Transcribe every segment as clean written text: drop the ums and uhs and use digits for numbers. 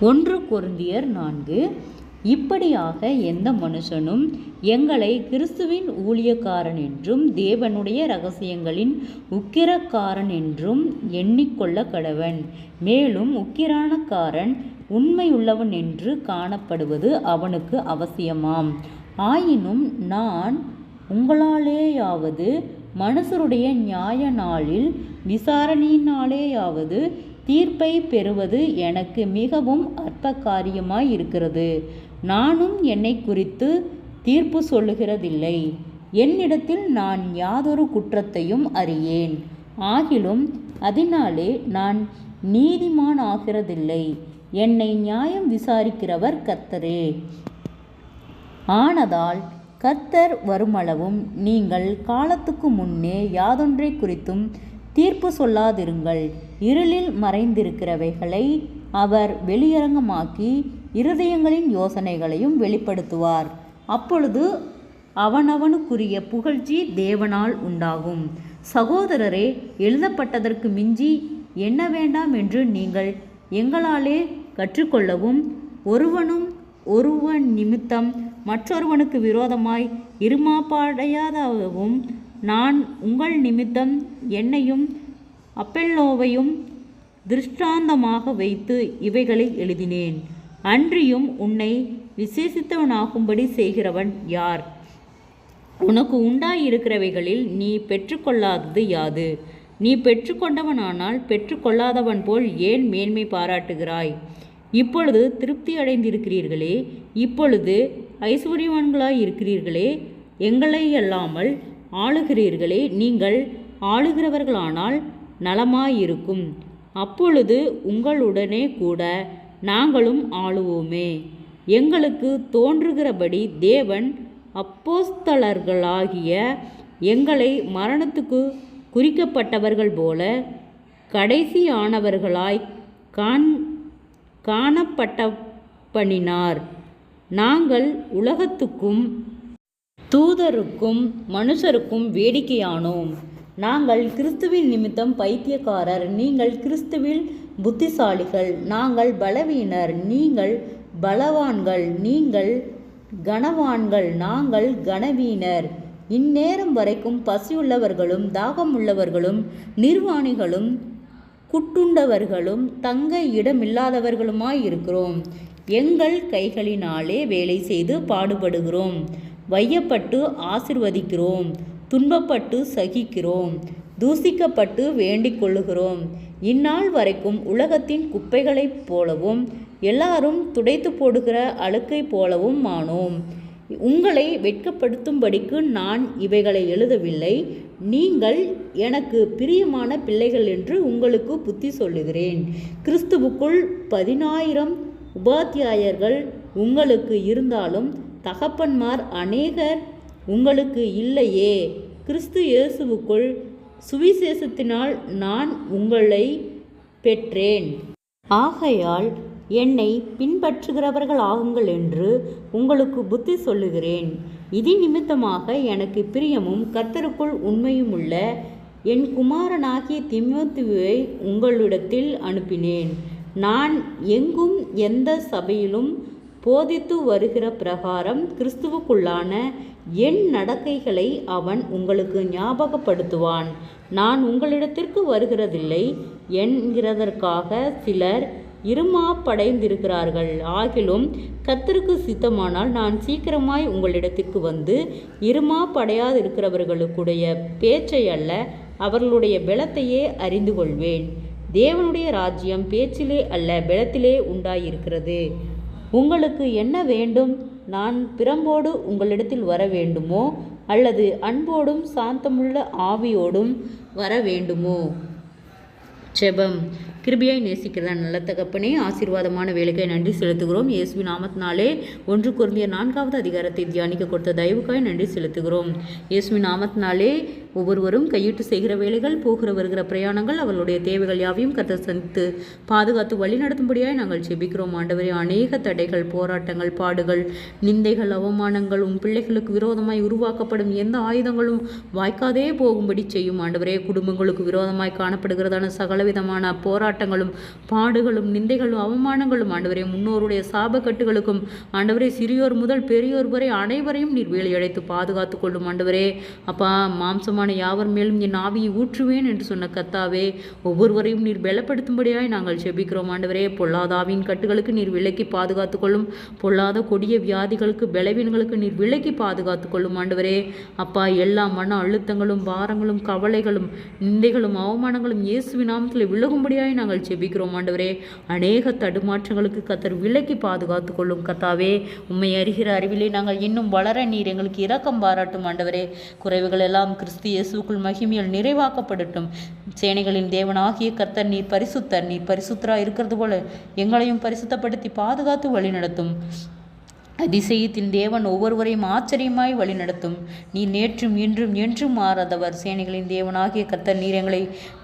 1 கொரிந்தியர் 4. இப்படியாக எந்த மனுஷனும் எங்களை கிறிஸ்துவின் ஊழியக்காரன் என்றும் தேவனுடைய இரகசியங்களின் உக்கிரக்காரன் என்றும் எண்ணிக்கொள்ள கடவன். மேலும் உக்கிரானக்காரன் உண்மையுள்ளவன் என்று காணப்படுவது அவனுக்கு அவசியமாம். ஆயினும் நான் உங்களாலேயாவது மனுஷருடைய நியாய நாளில் விசாரணையினாலேயாவது தீர்ப்பை பெறுவது எனக்கு மிகவும் அற்ப காரியமாய் இருக்கிறது. நானும் என்னை குறித்து தீர்ப்பு சொல்லுகிறதில்லை. என்னிடத்தில் நான் யாதொரு குற்றத்தையும் அறியேன். ஆகிலும் அதனாலே நான் நீதிமான் ஆகிறதில்லை. என்னை நியாயம் விசாரிக்கிறவர் கர்த்தரே. ஆனதால் கர்த்தர் வருமளவும் நீங்கள் காலத்துக்கு முன்னே யாதொன்றை குறித்தும் தீர்ப்பு சொல்லாதிருங்கள். இருளில் மறைந்திருக்கிறவைகளை அவர் வெளியரங்கமாக்கி இருதயங்களின் யோசனைகளையும் வெளிப்படுத்துவார். அப்பொழுது அவனவனுக்குரிய புகழ்ச்சி தேவனால் உண்டாகும். சகோதரரே, எழுதப்பட்டதற்கு மிஞ்சி எண்ண வேண்டாம் என்று நீங்கள் எங்களாலே கற்றுக்கொள்ளவும், ஒருவன் நிமித்தம் மற்றொருவனுக்கு விரோதமாய் இருமாப்படையாதவும், நான் உங்கள் நிமித்தம் என்னையும் அப்பெல்லோவையும் திருஷ்டாந்தமாக வைத்து இவைகளை எழுதினேன். அன்றியும் உன்னை விசேஷித்தவனாகும்படி செய்கிறவன் யார்? உனக்கு உண்டாயிருக்கிறவைகளில் நீ பெற்றுக்கொள்ளாதது யாது? நீ பெற்றுக்கொண்டவனானால் பெற்றுக்கொள்ளாதவன் போல் ஏன் மேன்மை பாராட்டுகிறாய்? இப்பொழுது திருப்தி அடைந்திருக்கிறீர்களே, இப்பொழுது ஐஸ்வர்யவான்களாயிருக்கிறீர்களே, எங்களையல்லாமல் ஆளுகிறீர்களே, நீங்கள் ஆளுகிறவர்களானால் நலமாயிருக்கும். அப்பொழுது உங்களுடனே கூட நாங்களும் ஆளுவோமே. எங்களுக்கு தோன்றுகிறபடி தேவன் அப்போஸ்தலர்களாகிய எங்களை மரணத்துக்கு குறிக்கப்பட்டவர்கள் போல கடைசியானவர்களாய் காணப்பட்டபடியினார். நாங்கள் உலகத்துக்கும் தூதருக்கும் மனுஷருக்கும் வேடிக்கையானோம். நாங்கள் கிறிஸ்துவின் நிமித்தம் பைத்தியக்காரர், நீங்கள் கிறிஸ்துவில் புத்திசாலிகள். நாங்கள் பலவீனர், நீங்கள் பலவான்கள். நீங்கள் கனவான்கள், நாங்கள் கனவீனர். இந்நேரம் வரைக்கும் பசியுள்ளவர்களும் தாகமுள்ளவர்களும் நிர்வாணிகளும் குட்டுண்டவர்களும் தங்க இடமில்லாதவர்களுமாயிருக்கிறோம். எங்கள் கைகளினாலே வேலை செய்து பாடுபடுகிறோம். வையப்பட்டு ஆசிர்வதிக்கிறோம். துன்பப்பட்டு சகிக்கிறோம். தூசிக்கப்பட்டு வேண்டிக் கொள்ளுகிறோம். இந்நாள் வரைக்கும் உலகத்தின் குப்பைகளைப் போலவும் எல்லாரும் துடைத்து போடுகிற அழுக்கை போலவும் ஆனோம். உங்களை வெட்கப்படுத்தும்படிக்கு நான் இவைகளை எழுதவில்லை. நீங்கள் எனக்கு பிரியமான பிள்ளைகள் என்று உங்களுக்கு புத்தி சொல்லுகிறேன். கிறிஸ்துவுக்குள் 10,000 உபாத்தியாயர்கள் உங்களுக்கு இருந்தாலும் தகப்பன்மார் அநேகர் உங்களுக்கு இல்லையே. கிறிஸ்து இயேசுவுக்குள் சுவிசேஷத்தினால் நான் உங்களை பெற்றேன். ஆகையால் என்னை பின்பற்றுகிறவர்கள் ஆகுங்கள் என்று உங்களுக்கு புத்தி சொல்லுகிறேன். இது நிமித்தமாக எனக்கு பிரியமும் கர்த்தருக்குள் உண்மையுமுள்ள என் குமாரனாகிய தீமோத்தேயுவை உங்களிடத்தில் அனுப்பினேன். நான் எங்கும் எந்த சபையிலும் போதித்து வருகிற பிரகாரம் கிறிஸ்துவுக்குள்ளான என் நடக்கைகளை அவன் உங்களுக்கு ஞாபகப்படுத்துவான். நான் உங்களிடத்திற்கு வருகிறதில்லை என்கிறதற்காக சிலர் இருமாப்படைந்திருக்கிறார்கள். ஆகிலும் கர்த்தருக்கு சித்தமானால் நான் சீக்கிரமாய் உங்களிடத்திற்கு வந்து இருமாப்படையாதிருக்கிறவர்களுடைய பேச்சை அல்ல, அவர்களுடைய பலத்தையே அறிந்து கொள்வேன். தேவனுடைய ராஜ்யம் பேச்சிலே அல்ல, பலத்திலே உண்டாயிருக்கிறது. உங்களுக்கு என்ன வேண்டும்? நான் பிரம்போடு உங்களிடத்தில் வர வேண்டுமோ, அல்லது அன்போடும் சாந்தமுள்ள ஆவியோடும் வர வேண்டுமோ? ஜெபம். கிருபையாய் நேசிக்கிறதா நல்ல தகப்பனே, ஆசீர்வாதமான வேலைக்காய் நன்றி செலுத்துகிறோம். இயேசுவின் நாமத்தினாலே 1 கொரிந்தியர் 4வது அதிகாரத்தை தியானிக்க கொடுத்த தயவுக்காய் நன்றி செலுத்துகிறோம். இயேசுவின் நாமத்தினாலே ஒவ்வொருவரும் கையிட்டு செய்கிற வேலைகள், போகிற வருகிற பிரயாணங்கள், அவர்களுடைய தேவைகள் யாவையும் கர்த்தர் சந்தித்து பாதுகாத்து வழிநடத்தும்படியாய் நாங்கள் ஜெபிக்கிறோம் ஆண்டவரே. அநேக தடைகள், போராட்டங்கள், பாடுகள், நிந்தைகள், அவமானங்கள், உம் பிள்ளைகளுக்கு விரோதமாய் உருவாக்கப்படும் எந்த ஆயுதங்களும் வாய்க்காதே போகும்படி செய்யும் ஆண்டவரே. குடும்பங்களுக்கு விரோதமாய் காணப்படுகிறதான சகலவிதமான போராட்டங்களும், பாடுகளும், நிந்தைகளும், அவமானங்களும் ஆண்டவரே, முன்னோருடைய சாபக்கட்டுகளுக்கும் ஆண்டவரே, சிறியோர் முதல் பெரியோர் வரை அனைவரையும் நீர் வேலையடைத்து பாதுகாத்து கொள்ளும் ஆண்டவரே. அப்பா, மாம்சமான யாவர் மேலும் என் ஆவியை ஊற்றுவேன் என்று சொன்ன கர்த்தாவே, ஒவ்வொருவரையும் நீர் பலப்படுத்தும்படியாய் நாங்கள் ஜெபிக்கிறோம் ஆண்டவரே. பொல்லாத ஆவியின் கட்டுகளுக்கு நீர் விலக்கி பாதுகாத்து கொள்ளும். பொல்லாத கொடிய வியாதிகளுக்கு, பலவீனங்களுக்கு நீர் விலக்கி பாதுகாத்து கொள்ளும் ஆண்டவரே. அப்பா, எல்லா மன அழுத்தங்களும், பாரங்களும், கவலைகளும், நிந்தைகளும், அவமானங்களும் இயேசுவின் நாமத்தில் விலகும்படியாய் நாங்கள் ஜெபிக்கிறோம் ஆண்டவரே. அநேக தடுமாற்றங்களுக்கு கர்த்தர் விலக்கி பாதுகாத்து கொள்ளும் கர்த்தாவே. உம்மை அறிகிற அறிவிலே நாங்கள் இன்னும் வளர நீர் எங்களுக்கு இரக்கம் பாராட்டும் ஆண்டவரே. குறைவுகள் எல்லாம் கிறிஸ்து இயேசுக்குள் மகிமையில் நிறைவாக்கப்படட்டும். சேனைகளின் தேவனாகிய கர்த்தர் நீர் பரிசுத்தர். நீர் பரிசுத்தராக இருக்கிறது போல எங்களையும் பரிசுத்தப்படுத்தி பாதுகாத்து வழி நடத்தும். அதிசயத்தின் தேவன் ஒவ்வொருவரையும் ஆச்சரியமாய் வழிநடத்தும். நீர் நேற்றும் இன்றும் என்றும் மாறாதவர். சேனைகளின் தேவனாகிய கர்த்தர் நீர் எங்களை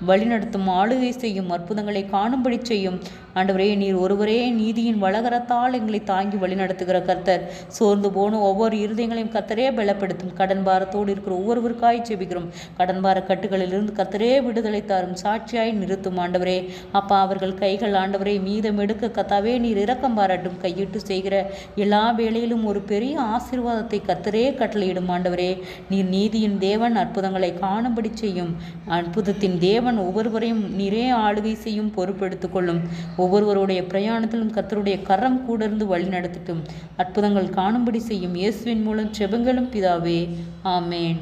வழிநடத்தும், ஆளுகை செய்யும், அற்புதங்களை காணும்படி செய்யும் ஆண்டவரே. நீர் ஒருவரே நீதியின் வளகரத்தால் எங்களை தாங்கி வழிநடத்துகிற கர்த்தர். சோர்ந்து போன ஒவ்வொரு இருதயங்களையும் கர்த்தரே பலப்படுத்தும். கடன் பாரத்தோடு இருக்கிற ஒவ்வொருவருக்காய் ஜெபிக்கிறோம். கடன் பார கட்டுகளிலிருந்து கர்த்தரே விடுதலை தாரும், சாட்சியாய் நிறுத்தும் ஆண்டவரே. அப்பா, அவர்கள் கைகள் ஆண்டவரே மீதம் எடுக்க கர்த்தாவே நீர் இரக்கம் பாராட்டும். கையிட்டு செய்கிற எல்லா வேளையிலும் ஒரு பெரிய ஆசீர்வாதத்தை கர்த்தரே கட்டளையிடும் ஆண்டவரே. நீர் நீதியின் தேவன், அற்புதங்களை காணும்படி செய்யும். அற்புதத்தின் தேவன் ஒவ்வொருவரையும் நீரே ஆளுகை செய்யும், பொறுப்பெடுத்துக் கொள்ளும். ஒவ்வொருவருடைய பிரயாணத்திலும் கர்த்தருடைய கரம் கூட இருந்து வழி நடத்தட்டும். அற்புதங்கள் காணும்படி செய்யும். இயேசுவின் மூலம் ஜெபங்களும் பிதாவே, ஆமேன்.